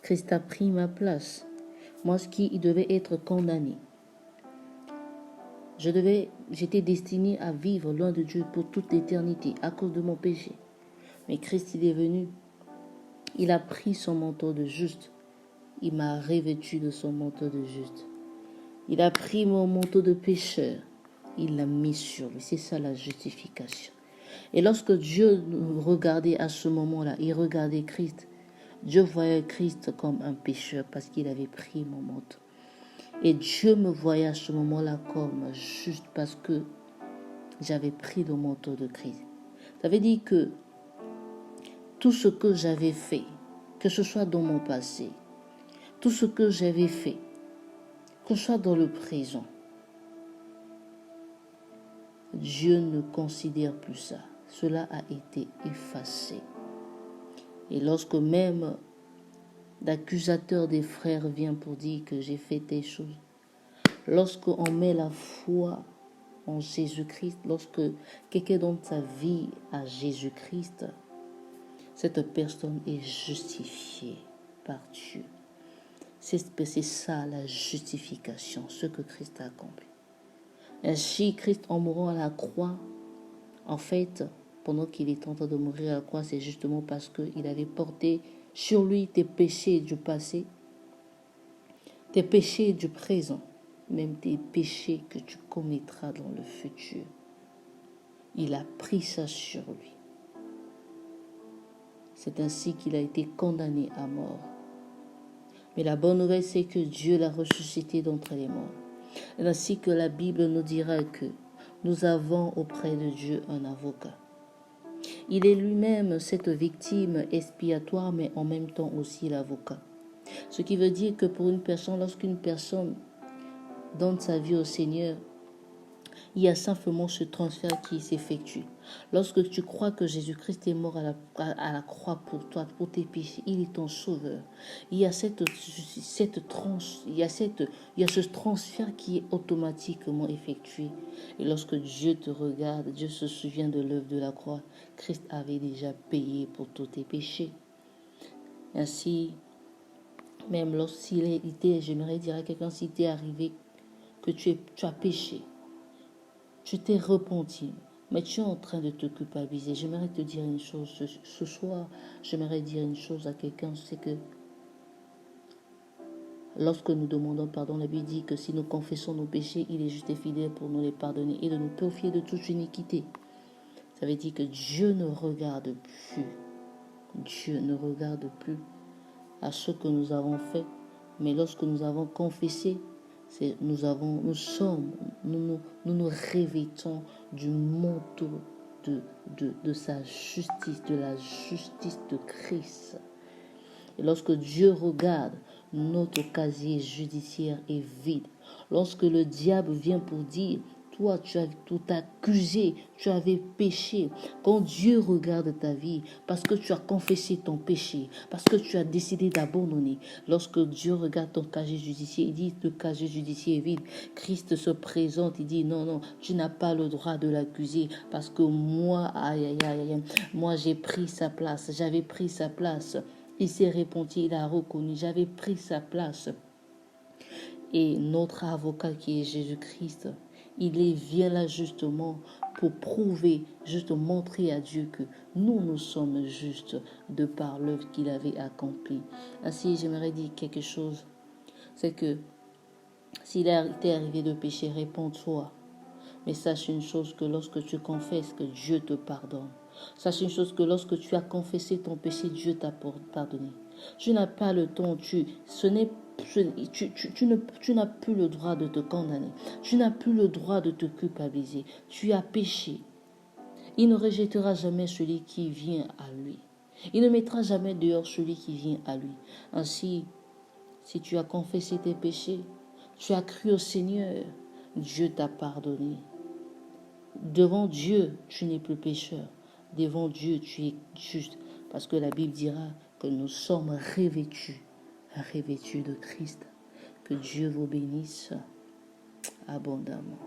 Christ a pris ma place. Moi, qui devait être condamné. J'étais destiné à vivre loin de Dieu pour toute l'éternité à cause de mon péché. Mais Christ, il est venu. Il a pris son manteau de juste. Il m'a revêtu de son manteau de juste. Il a pris mon manteau de pécheur. Il l'a mis sur lui. C'est ça la justification. Et lorsque Dieu nous regardait à ce moment-là, il regardait Christ. Dieu voyait Christ comme un pécheur parce qu'il avait pris mon manteau. Et Dieu me voyait à ce moment-là comme juste parce que j'avais pris le manteau de Christ. Ça veut dire que tout ce que j'avais fait, que ce soit dans mon passé, tout ce que j'avais fait, que ce soit dans le présent, Dieu ne considère plus ça. Cela a été effacé. Et lorsque même l'accusateur des frères vient pour dire que j'ai fait des choses, lorsqu'on met la foi en Jésus-Christ, lorsque quelqu'un donne sa vie à Jésus-Christ, cette personne est justifiée par Dieu. C'est ça la justification, ce que Christ a accompli. Ainsi, Christ, en mourant à la croix, en fait, pendant qu'il est en train de mourir à la croix, c'est justement parce qu'il avait porté sur lui tes péchés du passé, tes péchés du présent, même tes péchés que tu commettras dans le futur. Il a pris ça sur lui. C'est ainsi qu'il a été condamné à mort. Mais la bonne nouvelle, c'est que Dieu l'a ressuscité d'entre les morts. Et ainsi que la Bible nous dira que nous avons auprès de Dieu un avocat. Il est lui-même cette victime expiatoire, mais en même temps aussi l'avocat. Ce qui veut dire que pour une personne, lorsqu'une personne donne sa vie au Seigneur, il y a simplement ce transfert qui s'effectue. Lorsque tu crois que Jésus-Christ est mort à la croix pour toi, pour tes péchés, il est ton sauveur. Il y a ce transfert qui est automatiquement effectué. Et lorsque Dieu te regarde, Dieu se souvient de l'œuvre de la croix. Christ avait déjà payé pour tous tes péchés. Ainsi, même lorsqu'il était, j'aimerais dire à quelqu'un, s'il t'est arrivé que tu as péché, tu t'es repenti, mais tu es en train de te culpabiliser. J'aimerais te dire une chose ce soir. J'aimerais dire une chose à quelqu'un, c'est que lorsque nous demandons pardon, la Bible dit que si nous confessons nos péchés, il est juste et fidèle pour nous les pardonner et de nous purifier de toute iniquité. Ça veut dire que Dieu ne regarde plus. Dieu ne regarde plus à ce que nous avons fait, mais lorsque nous avons confessé, nous nous revêtons du manteau de sa justice, de la justice de Christ. Et lorsque Dieu regarde, notre casier judiciaire est vide. Lorsque le diable vient pour dire, toi, tu as tout accusé, tu avais péché. Quand Dieu regarde ta vie, parce que tu as confessé ton péché, parce que tu as décidé d'abandonner, lorsque Dieu regarde ton casier judiciaire, il dit, le casier judiciaire est vide. Christ se présente, il dit, non, tu n'as pas le droit de l'accuser, parce que moi, moi j'ai pris sa place, j'avais pris sa place. Il s'est repenti, il a reconnu, j'avais pris sa place. Et notre avocat qui est Jésus-Christ, vient là justement pour prouver, juste montrer à Dieu que nous sommes justes de par l'œuvre qu'il avait accomplie. Ainsi, j'aimerais dire quelque chose, c'est que s'il t'est arrivé de pécher, réponds-toi. Mais sache une chose, que lorsque tu confesses, que Dieu te pardonne. Sache une chose, que lorsque tu as confessé ton péché, Dieu t'a pardonné. Tu n'as pas le temps, tu n'as plus le droit de te condamner. Tu n'as plus le droit de te culpabiliser. Tu as péché. Il ne rejettera jamais celui qui vient à lui. Il ne mettra jamais dehors celui qui vient à lui. Ainsi, si tu as confessé tes péchés, tu as cru au Seigneur, Dieu t'a pardonné. Devant Dieu, tu n'es plus pécheur. Devant Dieu, tu es juste. Parce que la Bible dira que nous sommes revêtus de Christ. Que Dieu vous bénisse abondamment.